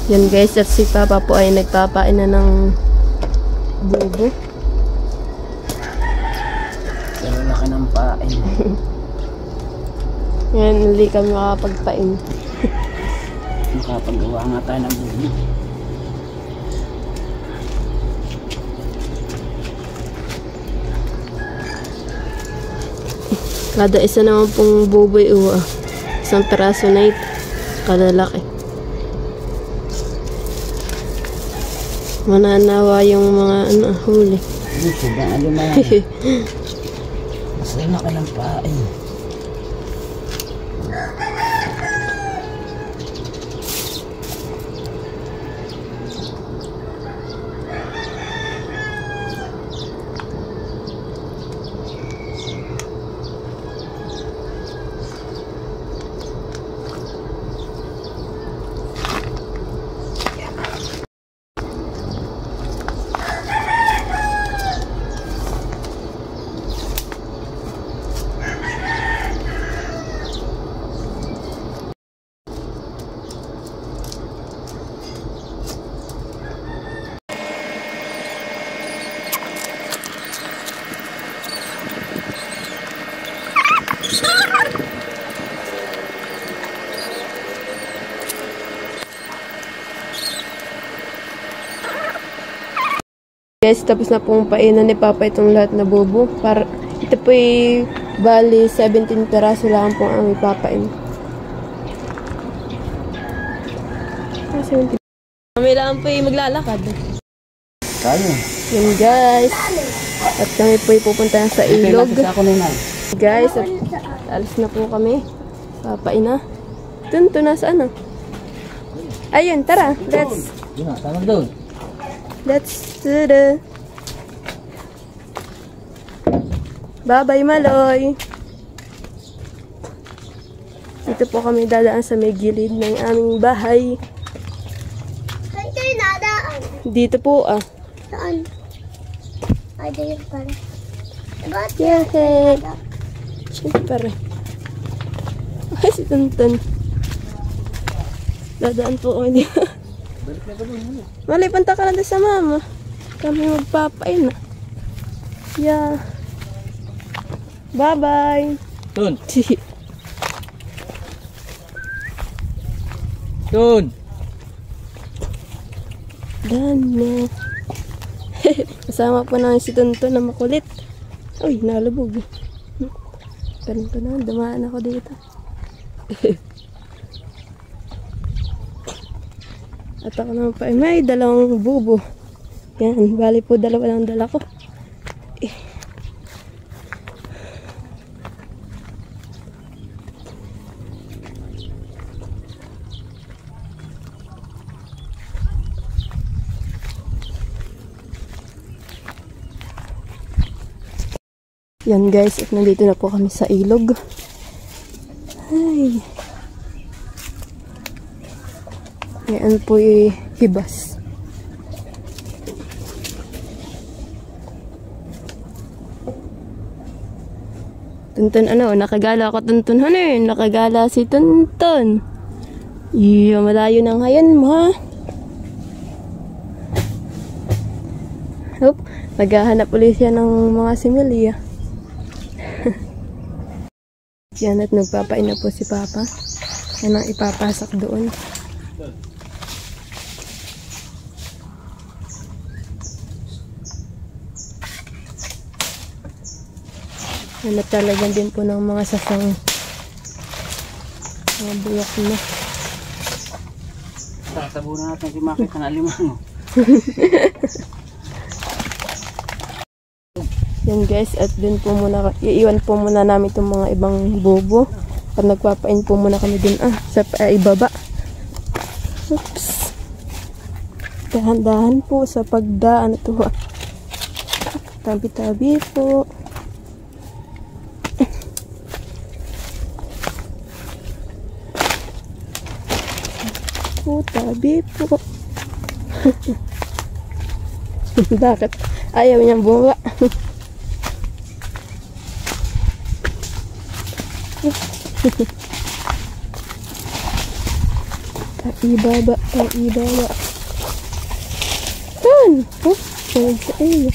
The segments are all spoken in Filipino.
Yan guys, at si Papa po ay nagpapain na ng bubo. Pero laki ng pain. Yan, hindi kami makapagpain. Makapagawa nga tayo ng bubo. Kada isa naman pong buboy uwa. Isang peraso na ito. Kada laki. Mananawa yung mga huli. Sobrang alumayan. Mas laki ng pain. Guys, tapos na pong painan ni Papa itong lahat na bubo. Para, ito po ay bali 17 peraso lang po ang ipapain. Kami lang po ay maglalakad. Tayo. Yan guys. At kami po ay pupunta na sa ilog. Guys, at alis na po kami. Papain na. Dun nasaan na? Ayun, tara. Let's. Yun na, tawag doon. Let's do the... Bye-bye, Maloy! Dito po kami dadaan sa may gilid ng aming bahay. Saan kayo nadaan? Dito po, Saan? Ay, dito pala. Ba't Yeah, siyempre. Ay, si Tonton. Dadaan po kami dito. Mali, punta ka na doon sa mama. Kami magpapain na. Yeah. Bye-bye. Tun. Tun. Done na. Kasama po namin si Tonton na makulit. Uy, nalubog. Ganun ko na, dumaan ako dito. At ako naman pa, may dalawang bubo. Yan, bali po dalawa lang dala ko. Yan guys, at nandito na po kami sa ilog. Ay. Yan po yung hibas. Tonton, ano, nakagala ako Tonton, ano yun? Nakagala si Tonton. Iyo, malayo na ngayon mo, ha? Oop, maghahanap ulit siya ng mga similya. Yan, at nagpapain na po si Papa. Yan ang ipapasok doon. At talagang din po ng mga sasang mga bulok na. Tasabunan natin si Makita na limang. Yan guys, at dun po muna, iiwan po muna namin itong mga ibang bobo. At nagpapain po muna kami dun, sa ibaba. Oops. Dahan-dahan po sa pagdaan ito. Tabi-tabi po. Tabi po. Bakit? Ayaw niyang bunga. Paibaba, paibaba. Tan! Oh, sunod sa iyo.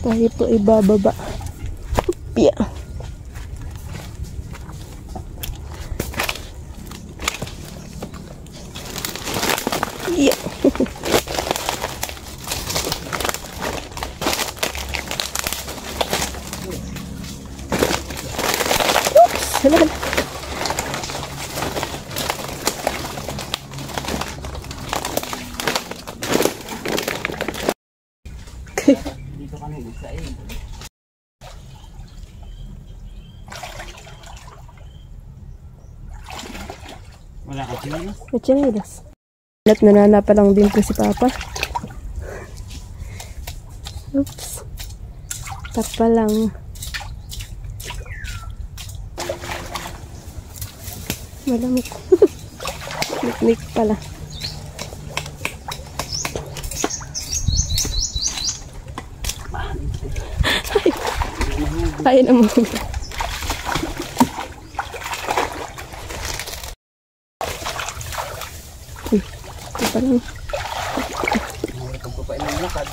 Tayo po ibababa. Pia. Yeah. Oops, hala. Dito kami sa iyo. Wala ka chinelas? May chinelas. At nananapa lang din po si Papa. Oops. Tapa lang. Malamok. Mikmik pala. Ay na mo. Tapa lang. Pagpapain ng lakad.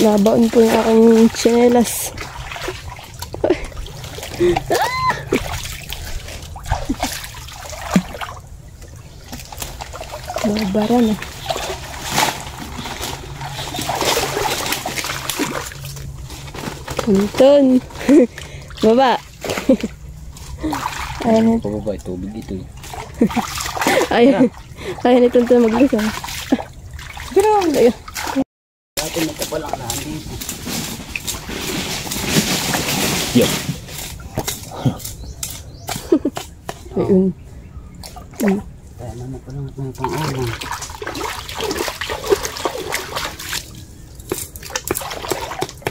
Nabaon po yung aking tsinelas. Nabara na. Punton. Baba. Ayan. Pababa ito, tubig ito. Ayan. Ayan itong ito maglusa. Gano'n. Ayan. Dati nagkapalang na dito. Ayun. Kaya naman palang ito ng pang-ulang.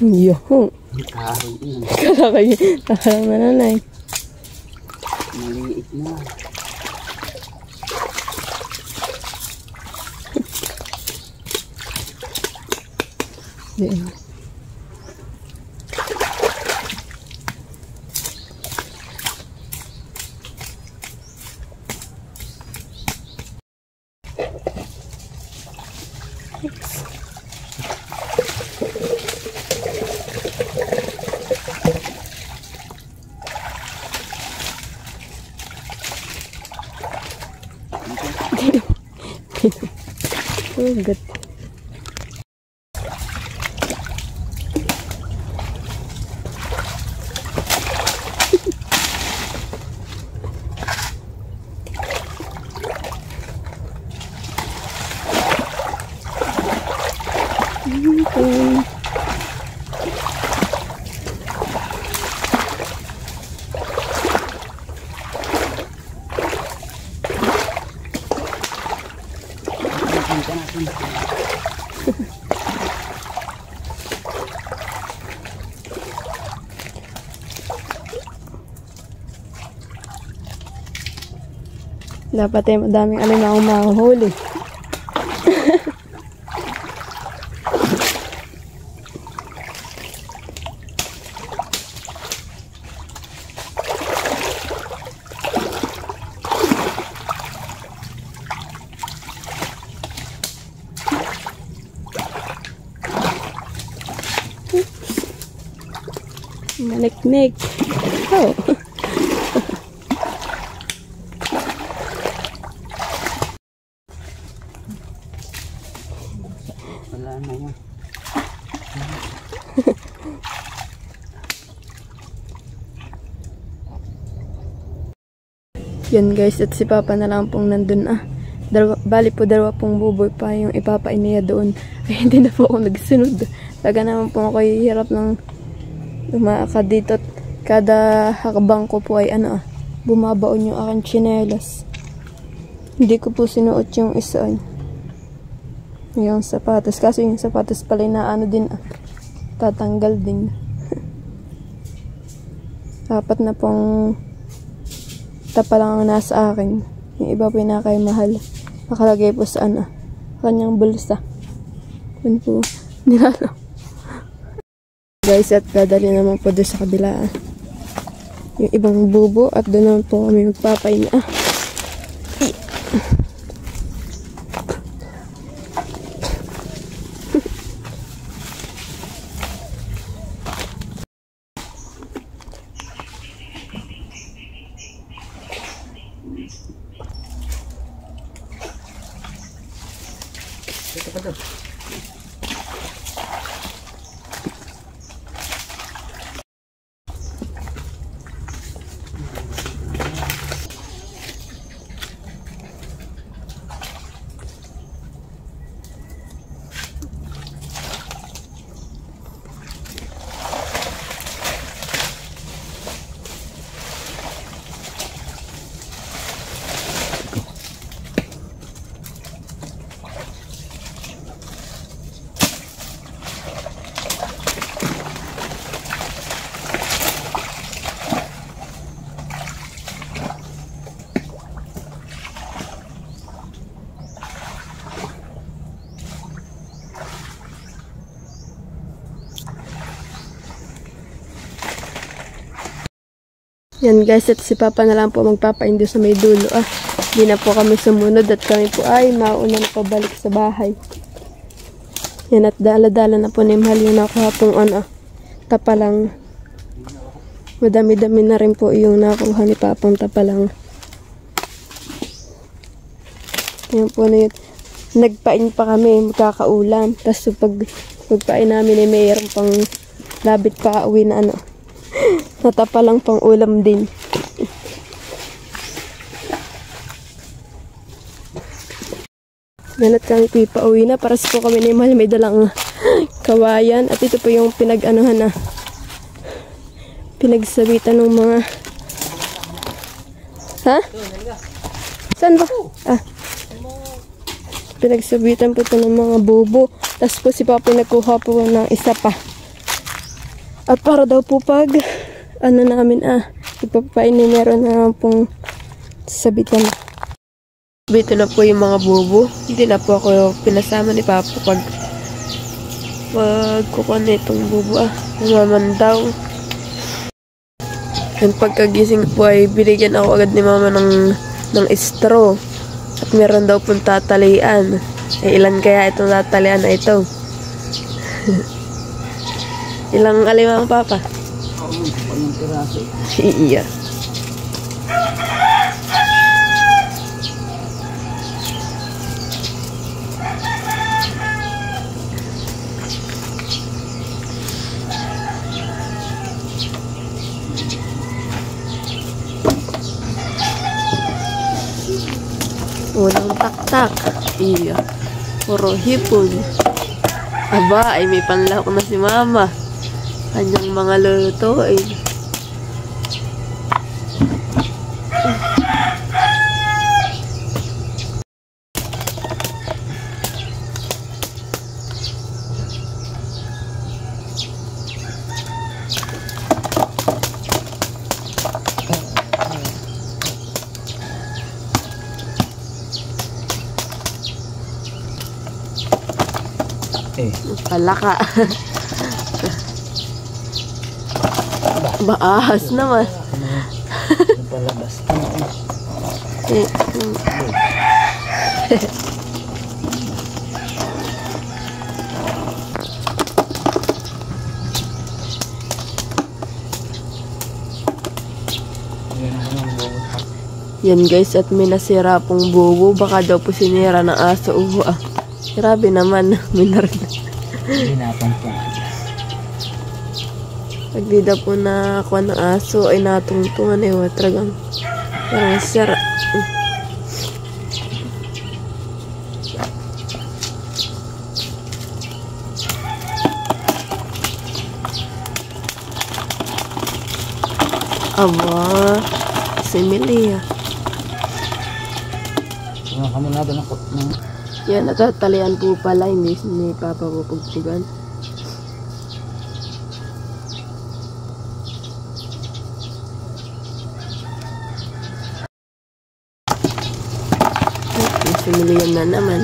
Yo. Karoon yun. Kakalang nanay. Maliit na. Ayan. Sugat. Dapat ay madaming alimango mahuhuli. Maniknik. Oh. Wala na yan. Yan guys, at si Papa na lang pong nandun bali po dalawa pong buboy pa yung ipapain niya doon. Ay hindi na po ako nagsunod. Taga naman po ako hirap ng lumakad dito at kada hakbang ko po ay bumabaon yung aking tsinelas. Hindi ko po sinuot yung isa yung sapatos. Kaso yung sapatos pala na din tatanggal din. Apat na pong Tapa lang ang nasa akin. Yung iba po yung mahal. Nakalagay po sa kanyang bulsa. Yun po. Nilalo. Guys, at dadali naman po doon sa kabila. Yung ibang bubo. At doon naman po kami magpapaina. Ito pa doon. Yan guys, at si Papa na lang po magpapaindo sa may dulo. Hindi na po kami sumunod at kami po ay mauna na pabalik sa bahay. Yan, at dala-dala na po ni Mahal yung nakuha pong tapalang. Madami-dami na rin po yung nakuha ni Papang tapalang. Yan po na yun. Nagpain pa kami, magkakaulam. Tapos pagpain namin ay mayroon pang labit pa uwi na natapalang pang ulam din. Yan, at kami pauwi na. Para po kami ni Mahal may dalang kawayan. At ito po yung pinagsabitan ng mga saan ba? Pinagsabitan po ito ng mga bubo. Tapos po si Papa nagkuha po ng isa pa. At para daw po pag namin ipapainin, meron na pong sabitan. Bito na po yung mga bubo. Hindi na po ako pinasama ni Papa pag kukuha na itong bubo. Namamandaw. And pagkagising po ay binigyan ako agad ni Mama ng straw. At meron daw pong tatalian. Ilan kaya itong tatalian na ito? Ilang alimang Papa? Pang piraso. Iya. Unang taktak. Iya. Puro hipon. Aba, ay may panlahok na si Mama. Kanyang mga lulutuin. Palaka. Baahas naman. Palabas. Yan guys, at may nasira pong bubo. Baka daw po sinira ng aso. Grabe naman. Minarin. Hinapan po. Pag di daw po nakuha ng aso ay natungtungan talagang parang sira. Aba, simili Kami na doon ako. Yan, natatalian po pala, hindi ni Papa pupugpugan. Tanghalian na naman.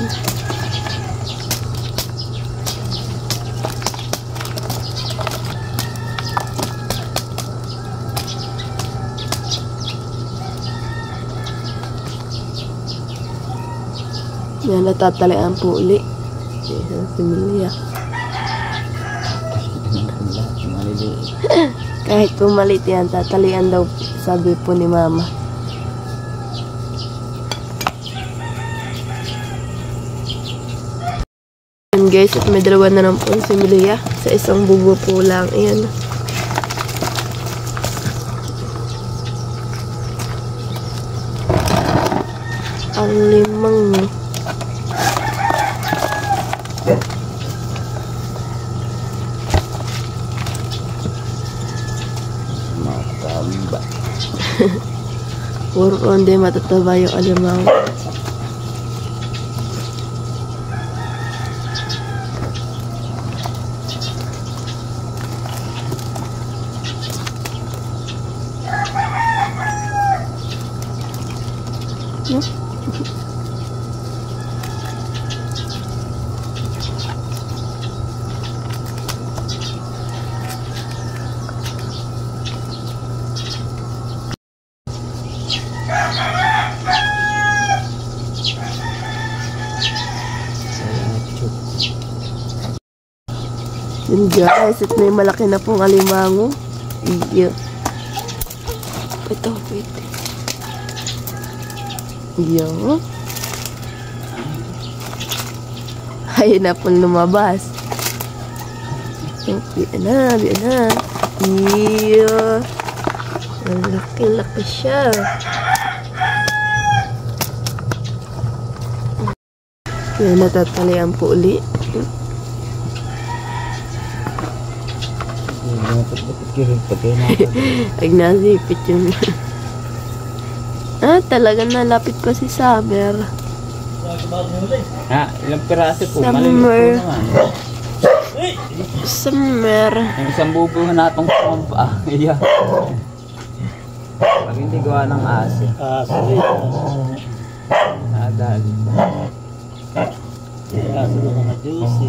Yan, natatalian po uli. Isang similya. Kahit pumalit yan, tatalian daw, sabi po ni Mama. Yan guys, at may dalawa na lang po ang similya. Sa isang bubo po lang. Ayan. Ang limang. Matamba. Puro onde matataba yung alimango. Yun guys, at may malaki na pong alimango. Iyo. Ito, wait. Iyo. Ayun na pong lumabas. Biyan na, biyan na. Iyo. Ang laki-laki siya. Yan, natatalian po uli. Ay, nasipit yun. Talagang nalapit pa si Summer. Ilang piraso po? Summer. Malilit po naman. Summer. Yung isang bubuhan natong kumpa. Iya. Pag hindi gawa ng asin. Sorry. Dali. Kaso ng mga juicy.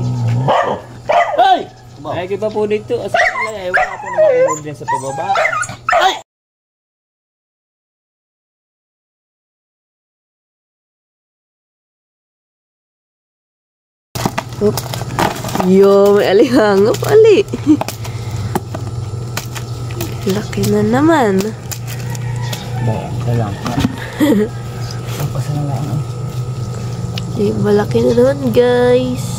Ay! Ay, kita po dito. Asa pala, wala po naman kumulog din sa pababa. Oh. Yo, may alihango pali. Laki na naman. Lang. Pasa na lang. Malaki na naman guys.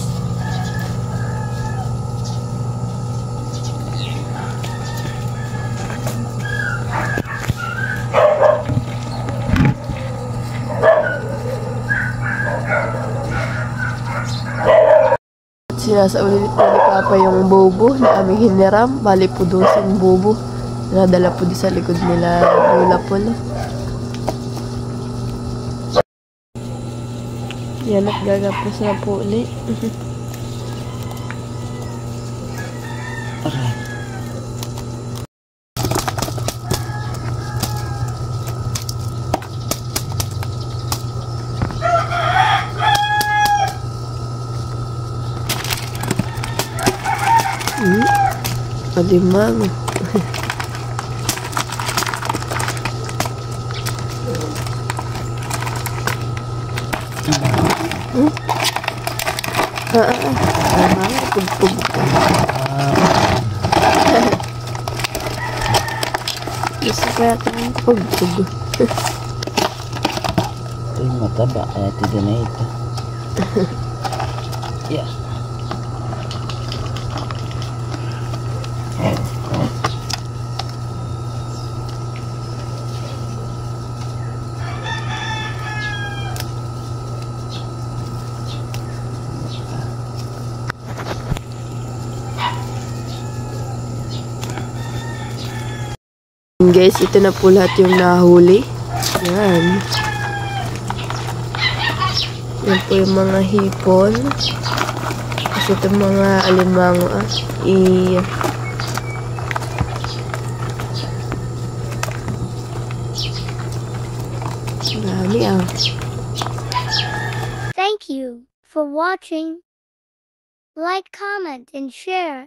Sinasaulit po ni Papa yung bobo na aming hiniram. Bali po doon sa bobo. Nadala po sa likod nila Lola Polo. Yan at gagapos na po ulit. Alimango. Pugpug. Gusto kaya itong pugpug. Ito yung mataba, kaya tiga na ito. Yeah. Guys, ito na po lahat yung nahuli. Yan. Yan po yung mga hipon. Kasi ito mga alimango. Dami Thank you for watching. Like, comment, and share.